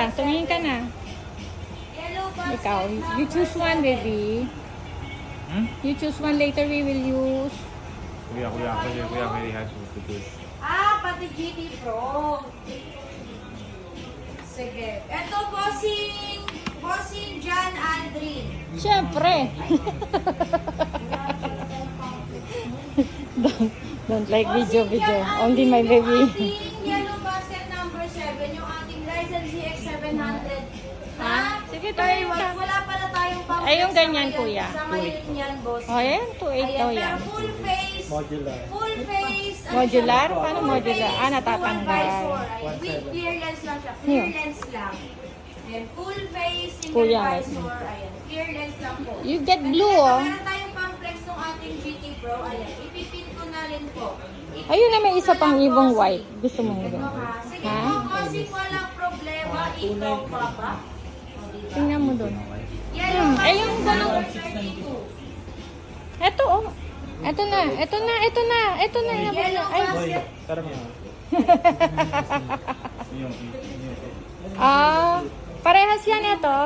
ka. Tumingin ka na. Ikaw. You choose one, baby. You choose one. Later we will use. Kuya, very hard to do. Pati GT Pro. Sige. Ito, bossing John Aldrin. Siyempre. don't like video. Only my baby. Ating yellow basket number 7, yung ating Ryzen ZX 700. Ha? Sige, tayo ka. Wala pala tayong pang Ay, yung ganyan, kuya. Sa ngayon yan, boss. O, ayan. 2.8 daw Ayan, yan. pero full face. Modular. Full face. Modular? Ano siya? Paano Full modular? face, Natatanggal. dual visor. Ayan, with clear lens lang siya. Clear lens lang. Ayan, full face, single Kuya, visor. Ayan, clear lens lang po. You get blue, oh. Meron tayong pamplex ng ating GT Pro. Ayan, ipipin ko na rin po. Ayun na, may isa pang ibang white. Gusto mo Ito yun? ha. Sige Ha? po, kasi walang problema. Ikaw pa ba? Tingnan mo doon. Yan Ay, yung ganun. Eto, oh. Eto na. Ay. Tara mo. Parehas yan ito.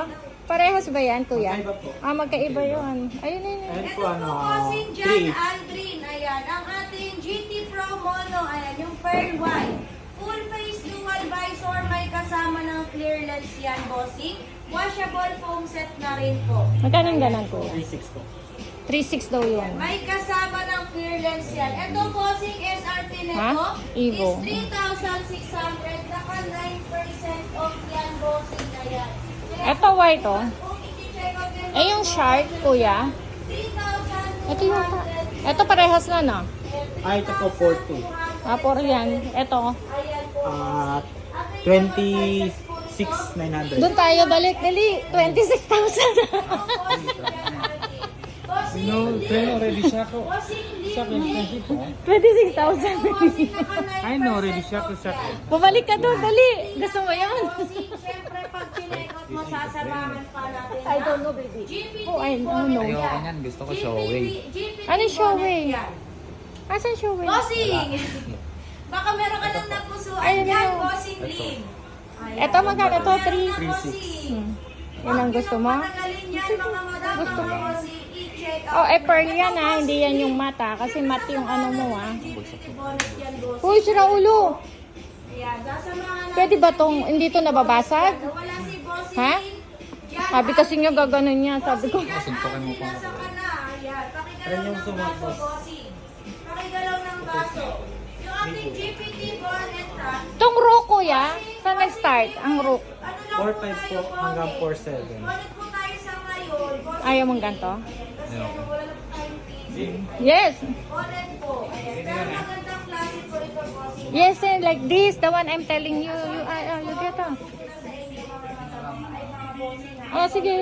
Parehas ba yan, kuya? Magkaiba yun. Ayun. Ito po kasing John Aldrin. Ayan, ang ating GT Pro Mono. Ayan, yung pearl white. Full face dual visor. May kasama ng clear lens yan, bossing. Washable foam set na rin po. Magkano yung ganun, kuya? 3.6 po. 3.6 daw yun. May kasama ng clear lens yan. Ito, bossing SRT nito Ha? Evo. is 3,600. Naka 9% off yan, bossing na yan. Ito white, oh. Kung i-check out yan, Eh, yung shark, kuya. 3,200. Ito yung... Ito parehas na, no? Ay, ito po 40. 4 yan. Ito. 26,900. Doon tayo balik. Dali. 26,000. No, train already siya ko. Siya ko, 26,000. I know already siya ko. Bumalik ka doon. Dali. Gusto mo yun? Siyempre, pag pinekot mo, sasamahan pa natin. I don't know, baby. Oh, I don't know. Ayoko niyan, gusto ko Showway. Ano yung Showway? Asan Showway? Bossing! Baka meron ka nang napusuan Ayun yan, na. bossing Lim. Ito magkano to? 3. 3,600. Yan ang gusto mo? Patagalin yan, mga madam, Gusto mga mo? bossing. I-check out. Oh, pearl yan ha. Hindi yan yung mata. Kasi mati yung ano mo ha. GPT bonnet yan, bossing. Uy, sira ulo. Ayan, sasamahan natin. Pwede ba tong hindi to nababasag? Wala si bossing. Ha? Diyan, Sabi kasi nga gaganon niya. Sabi ko. Suntukin mo pa. nasa ka na. Ayan, pakigalaw ng baso, bossing. Pakigalaw ng baso. Yung ating GPT bonnet, ha? Tong rook kuya. Saan nag-start ang rook? Ano lang 4.5 tayo, po hanggang bonnet? 4.7. Bonnet po tayo sa ngayon. Bossing. Ayaw mong ganito? Kasi ano, wala na po tayong PC. Yes. Bonnet po. Ayan. Pero magandang klase po ito, bossing. Yes, like this. The one I'm telling you. You get Sa to. inyo, mga bossing, ha? Oh, sige.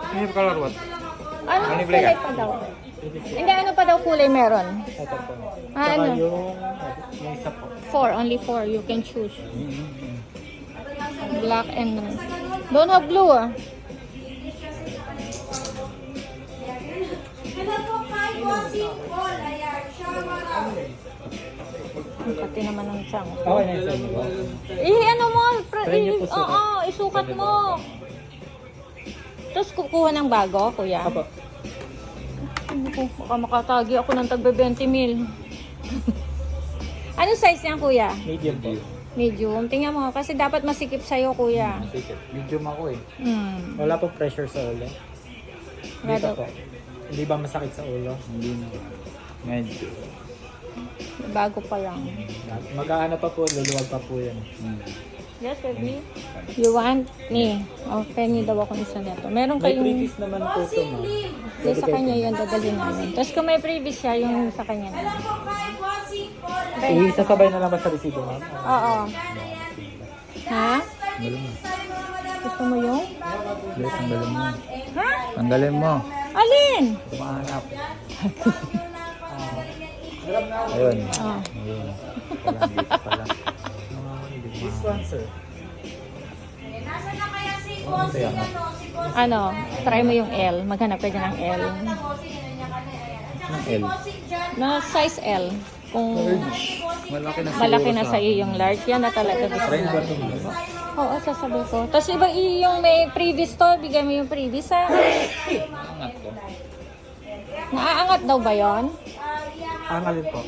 Any color what? Ano kulay pa daw? Hindi, ano pa daw kulay meron? Ito po. Ah, Saka ano? yung isa po. 4. Only 4. You can choose. Black and... Don't have blue ah. Hello po kay bossing Paul. Ayan, shower out. Pati naman ang siyang. Okay na yung sa Ano mo? Try niyo po, sir. Oo, isukat mo. Tapos kukuha ng bago, kuya. Apo. Ano ko? Baka makatagi ako ng tagbe 20 mil. Anong size niyan, kuya? Medium po. Medium. Tingnan mo, kasi dapat masikip sa'yo, kuya. Medium ako eh. Wala po pressure sa ulo. Wala Dito daw. po. Hindi ba masakit sa ulo? Hindi na. Medyo. Bago pa lang. Mag-aano pa po, luluwag pa po yan. Yes, baby. You want? Ni. Oh, penny daw ako isa nito. Meron May kayong... previous naman po ito, ma'am. Yung sa kanya yun, dadalhin namin. Tapos kung may previous siya, yung sa kanya Hello na. po kay bossing Paul. Isasabay na lang ba sa resibo, ma'am? Oo. Ha? Gusto mo yung? Ulit, tanggalin mo. Ha? Tanggalin mo. Alin? Tumahanap. Ayun. Oh. Ayun. Parang dito pala. This one, sir. Nasa na kaya si bossing ano? Si bossing Ano? Try mo yung L. Maghanap ka dyan ng L. na bossing ano niya kanya. Ayan. At saka si L. bossing John. Na size L. Kung Malaki na malaki siguro na sa sa iyo yung large, yan na talaga gusto Try mo. na ba ito? Oo, sasabi ko. Tapos iba yung may previous to, bigay mo yung previous ha. Angat ko. Naaangat daw ba yon? Angalin po.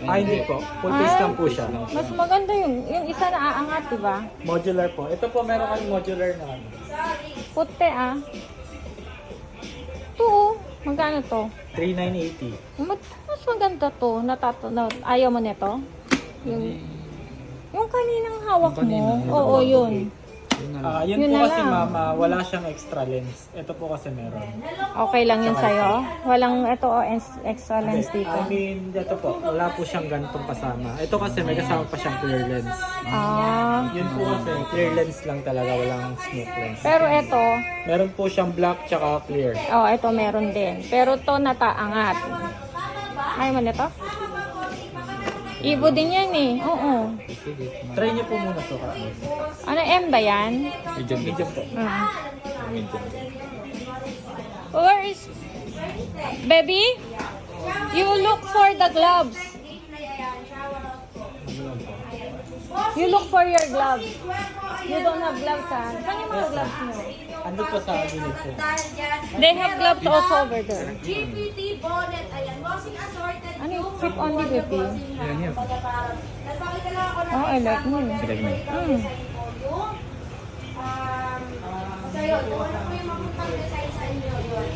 Hindi po. Full face lang po siya. Mas maganda yung isa naaangat, di ba? Modular po. Ito po meron kami modular na ano. Puti ah. Ito oh. Magkano to? 3980. Mas maganda to. Ayaw mo nito? Yung kaninang hawak Yung kanina, mo. ito Oo, ba? yun. Yun Yun po na kasi lang. ma'am, wala siyang extra lens. Ito po kasi meron. Okay lang yun sa'yo? Walang ito extra lens dito. I mean, ito po, wala po siyang gantong kasama. Ito kasi may kasama pa siyang clear lens. Ah. Yun po kasi, clear lens lang talaga, walang smoke lens. Pero ito, Meron po siyang black tsaka clear. ito meron din. Pero to nataangat. Ayaw mo nito? Ibo din yan eh. Oo. Try niyo po muna to. Ano M ba yan? Medium po. Where is... Baby? You look for the gloves. You look for your gloves. You don't have gloves ha? Saan yung mga gloves mo? Ando po sa unit po. They have gloves also over there. GPT bonnet, ayan. Bossing assorted. Ano yung clip only baby? Yan, yan. Nagpakita lang ako ng Oh, I like mo. So yun, kung ano po yung mapuntang design sa inyo, yun.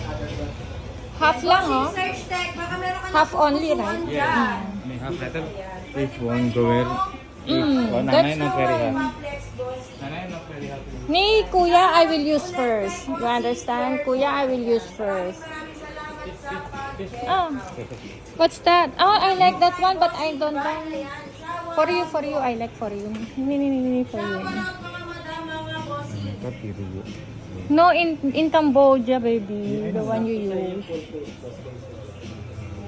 Half lang oh. Search tag, baka meron ka Half na only, pupusuan right? dyan. May half letter. If one goer. Nanay That's no very happy. Complex bossing. Nanay no very happy. Ni Kuya, I will use first. You understand? Kuya, I will use first. Maraming salamat sa pag- Oh. What's that? Oh, I like that one, but I don't like. For you, I like for you. Ni, for you. Mga madam, mga bossing. No, in Cambodia, baby. The one you use.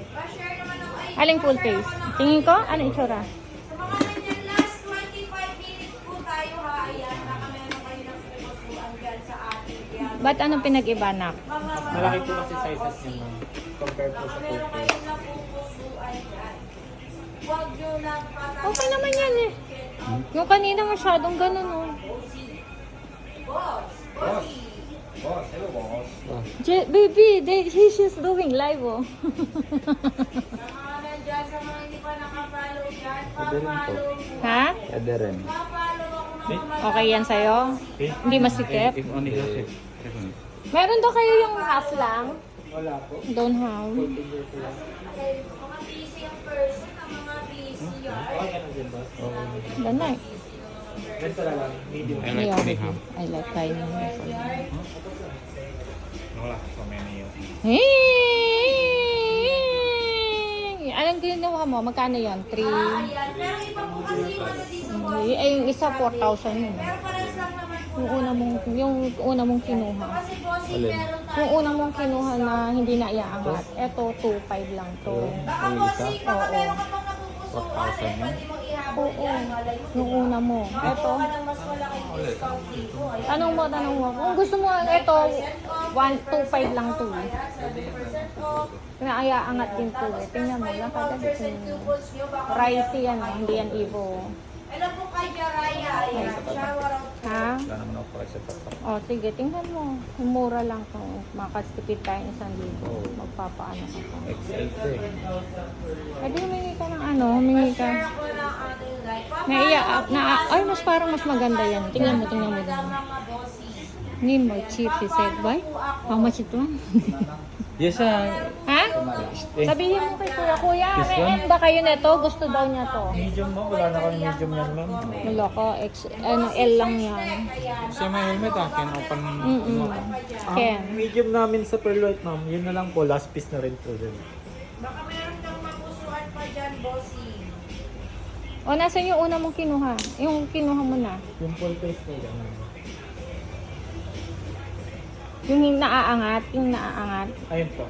Pa-share naman ako. Ay, Aling full face? Tingin ko, ano itsura? sa mga nandiyan, last 25 minutes po tayo ha. Ayan, baka meron kayo ng pupusuan dyan sa ating yan. Ba't anong pinag-iba, nak? Malaki po kasi sizes niya ma'am. Compared po sa full Meron face. kayo ng pupusuan dyan. Huwag nyo lang patatayin. Okay naman yan eh. Yung kanina masyadong ganun, oh. Boss. Baby, he's just doing live, oh. Sa mga nandiyan, sa mga hindi pa nakapalo dyan, papalo mo. Ha? Pwede rin. Papalo ako ng mga Okay yan sa'yo? Hindi masikip? If only gossip. Meron daw kayo yung half lang? Wala po. Don't have. mga busy ang person, ang mga busy yan. Okay na din boss. Ganun. Ganito na lang. Medium. I like only half. I like tiny. Wala so many. Hey! Anong ginawa mo? Magkano yon? 3? Ayan, pero iba po kasi yung ano dito, boss. Ay, yung isa 4,000 yun. Pero parehas lang naman po. Yung una mong kinuha. Kasi bossing, meron tayo. Yung una mong kinuha na hindi na iaangat. Eto, 2,500 lang to. Baka bossing, baka meron ka pang napupusuan, eh, pwede mong ihabol Oo. yan. Malay mo. Yung una mo. Eto. Ka ng mas malaking discount dito. Ayan. Tanong mo. Kung gusto mo, eto, 2,500 lang to. 7% off. Pinaaangat din to eh. Tingnan mo, 1% nakagalit yung coupons nyo. Baka pricey yan, oh. Hindi yan Evo. Hello po kay Jaraya. Ayan, shower out. Ha? Wala naman ako para sa tatak. O, sige, tingnan mo. Mura lang to. Makastipid tayo 1,000. Magpapaano ka pa. X8 eh. Pwede humingi ka ng ano, humingi ka. Share ako ng ating live. Naiya, ay, mas parang mas maganda yan. Tingnan mo. Mga bossy. Hindi mo, cheap, he said. Why? How much it one? Yes, Ha? Sabihin mo kay Kuya, Kuya, may M ba kayo nito? Gusto daw niya to. Medium mo. Wala na kami medium yan ma'am. Wala ko, L lang yan. Kasi may helmet can open. Ken. Medium namin sa pearl white ma'am. Yun na lang po. Last piece na rin po din. Baka meron kang mapusuan pa dyan, bossy. O, nasan yung una mong kinuha? Yung kinuha mo na. Yung full face po yan. Yung naaangat. Ayun po.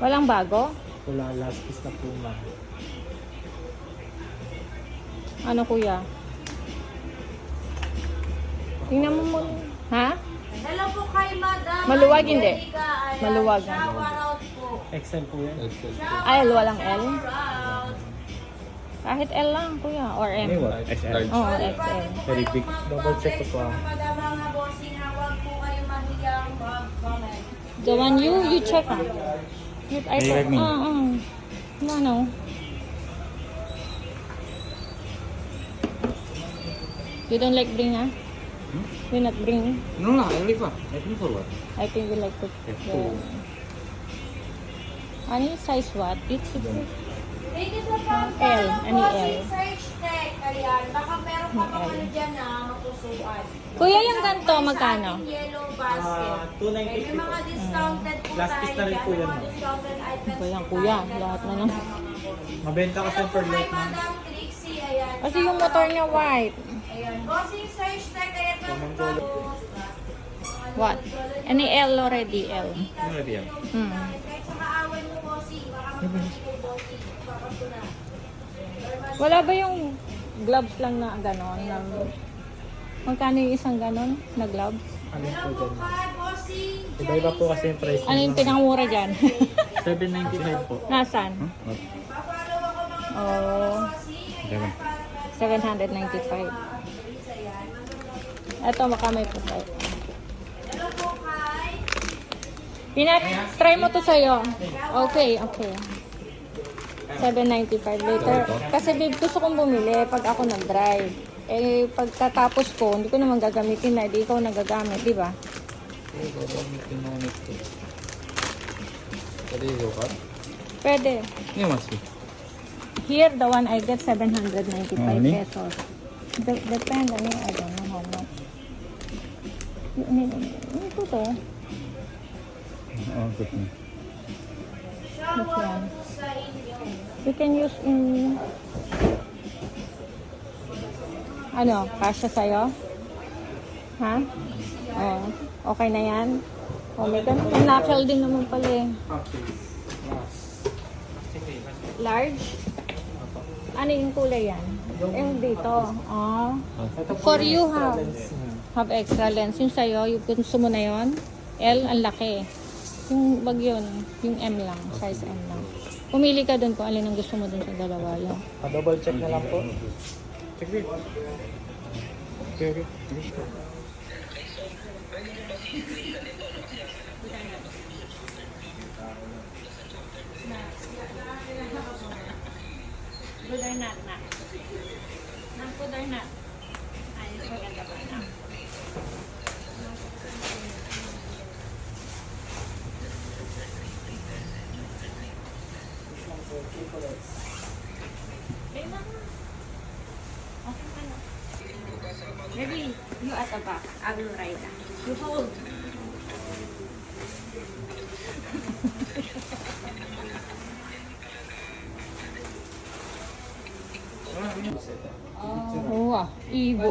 Walang bago? Wala. Last piece na po ma'am. Ano, Kuya? Tingnan mo mo. Ha? Hello po kay Madam. Maluwag, hindi? Angelica. Ayan, Maluwag. shower out po. XL po yan. Ay, walang L? Shower out. Kahit L lang, kuya. Or M. Ano what? XL. Oo, XL. Very big. Double check ko pa. Mga bossing, huwag po kayo mahiyang mag-comment. The one you check ah. I Hey, let me. No. You don't like bring ah? You not bring? No, no, I leave. I think for what? I think you like to. F2. Ano yung size what? It's Thank you sa pang L, ano yung bossing L? search tech. Ayan, baka meron pa pang ano dyan na mapusuan. Kuya, yung ganito, Sa magkano? ating yellow basket. 290 May mga discounted po Last tayo piece na rin dyan. po May yan, mga ma'am. discounted items Kuya, po kuya, tayo dyan. lahat na lang. Mabenta kasi Hello per po kay light na. Madam Trixie. Ayan. Kasi yung motor niya white. Ayan. Bossing search tech. Ayan na po. What? Any L already? L. Ano ready yan? Kahit sa kaaway mo, bossing. Baka magpapit ko, bossing. Papasto na. Wala ba yung gloves lang na gano'n? Magkano yung isang gano'n na gloves? Ano po Hello po dyan? kay bossing. Iba-iba po kasi yung price. Ano yung pinakamura dyan? 795 po. Nasaan? Papalo ako mga Oh, bossing. Diba? 795. Ito, baka may pusay. Hello po kay Try mo to sa'yo. Okay. 795 later. Kasi babe, gusto kong bumili pag ako nag-drive. Eh, pagkatapos ko, hindi ko naman gagamitin na, di ikaw nagagamit, di ba? Pwede yung car? Pwede. Hindi mas. Here, the one I get 795 Only? pesos. Depende, I don't know how much. Ito to. Oo, good na. This one. You can use in... Ano, kasya sa'yo? Ha? Oh, okay na yan? Oh my God, ang knuckle din naman pala eh. Large? Ano yung kulay yan? Yung dito. Oh. For you have extra lens. Yung sa'yo, yung gusto mo na yun? L, ang laki. Yung bag yun, yung M lang, size M lang. Pumili ka dun kung alin ang gusto mo dun sa dalawa yun. Double check na lang po. Check it. Okay. Good or not, na? Good or not? Ay, maganda ba na? Maybe you at the back. I will ride. You hold. Oo ah, Evo.